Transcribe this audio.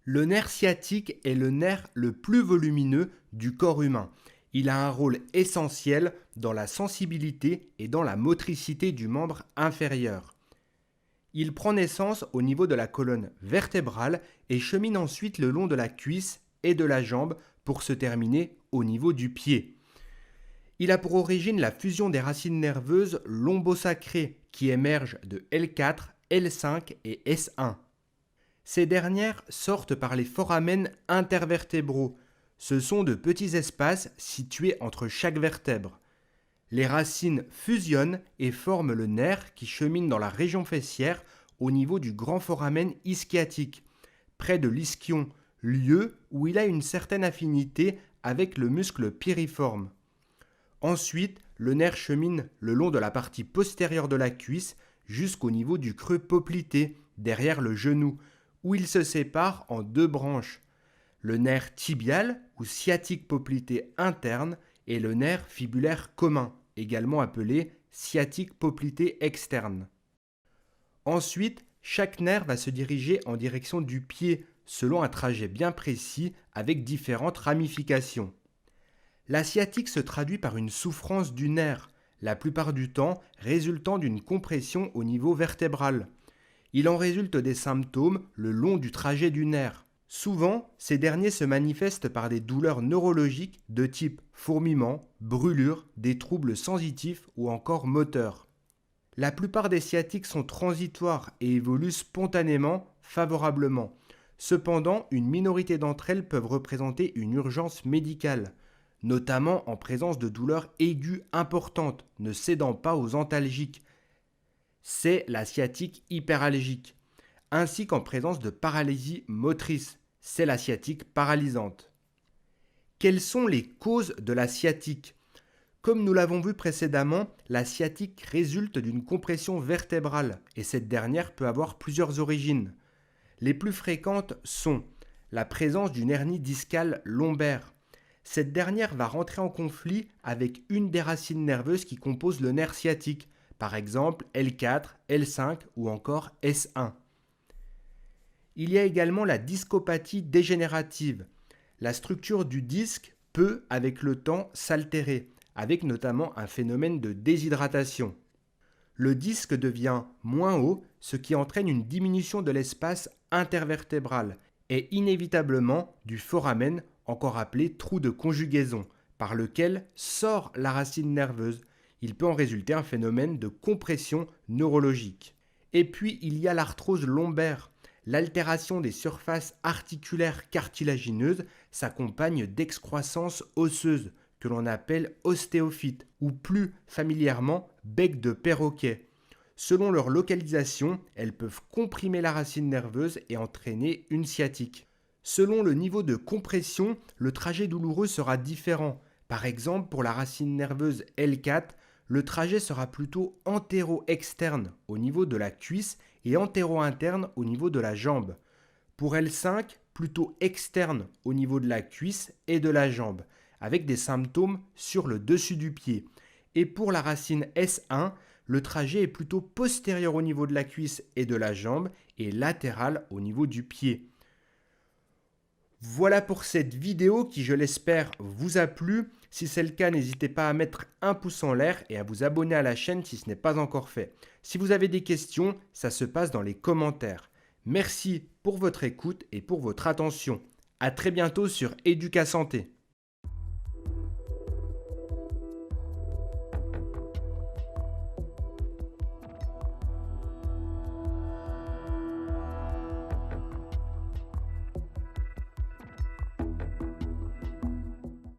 Le nerf sciatique est le nerf le plus volumineux du corps humain. Il a un rôle essentiel dans la sensibilité et dans la motricité du membre inférieur. Il prend naissance au niveau de la colonne vertébrale et chemine ensuite le long de la cuisse et de la jambe pour se terminer au niveau du pied. Il a pour origine la fusion des racines nerveuses lombosacrées qui émergent de L4, L5 et S1. Ces dernières sortent par les foramens intervertébraux. Ce sont de petits espaces situés entre chaque vertèbre. Les racines fusionnent et forment le nerf qui chemine dans la région fessière au niveau du grand foramen ischiotique, près de l'ischion, lieu où il a une certaine affinité avec le muscle piriforme. Ensuite, le nerf chemine le long de la partie postérieure de la cuisse jusqu'au niveau du creux poplité, derrière le genou, où il se sépare en deux branches. Le nerf tibial ou sciatique poplité interne et le nerf fibulaire commun, également appelé sciatique poplité externe. Ensuite, chaque nerf va se diriger en direction du pied selon un trajet bien précis avec différentes ramifications. La sciatique se traduit par une souffrance du nerf, la plupart du temps résultant d'une compression au niveau vertébral. Il en résulte des symptômes le long du trajet du nerf. Souvent, ces derniers se manifestent par des douleurs neurologiques de type fourmillement, brûlure, des troubles sensitifs ou encore moteurs. La plupart des sciatiques sont transitoires et évoluent spontanément, favorablement. Cependant, une minorité d'entre elles peuvent représenter une urgence médicale, notamment en présence de douleurs aiguës importantes, ne cédant pas aux antalgiques. C'est la sciatique hyperalgique, ainsi qu'en présence de paralysie motrice, c'est la sciatique paralysante. Quelles sont les causes de la sciatique ? Comme nous l'avons vu précédemment, la sciatique résulte d'une compression vertébrale et cette dernière peut avoir plusieurs origines. Les plus fréquentes sont la présence d'une hernie discale lombaire. Cette dernière va rentrer en conflit avec une des racines nerveuses qui composent le nerf sciatique, par exemple L4, L5 ou encore S1. Il y a également la discopathie dégénérative. La structure du disque peut, avec le temps, s'altérer, avec notamment un phénomène de déshydratation. Le disque devient moins haut, ce qui entraîne une diminution de l'espace intervertébral et inévitablement du foramen, encore appelé trou de conjugaison, par lequel sort la racine nerveuse. Il peut en résulter un phénomène de compression neurologique. Et puis il y a l'arthrose lombaire. L'altération des surfaces articulaires cartilagineuses s'accompagne d'excroissance osseuse, que l'on appelle ostéophyte, ou plus familièrement bec de perroquet. Selon leur localisation, elles peuvent comprimer la racine nerveuse et entraîner une sciatique. Selon le niveau de compression, le trajet douloureux sera différent. Par exemple, pour la racine nerveuse L4, le trajet sera plutôt antéro-externe au niveau de la cuisse et antéro-interne au niveau de la jambe. Pour L5, plutôt externe au niveau de la cuisse et de la jambe, avec des symptômes sur le dessus du pied. Et pour la racine S1, le trajet est plutôt postérieur au niveau de la cuisse et de la jambe et latéral au niveau du pied. Voilà pour cette vidéo qui, je l'espère, vous a plu. Si c'est le cas, n'hésitez pas à mettre un pouce en l'air et à vous abonner à la chaîne si ce n'est pas encore fait. Si vous avez des questions, ça se passe dans les commentaires. Merci pour votre écoute et pour votre attention. À très bientôt sur Educa Santé.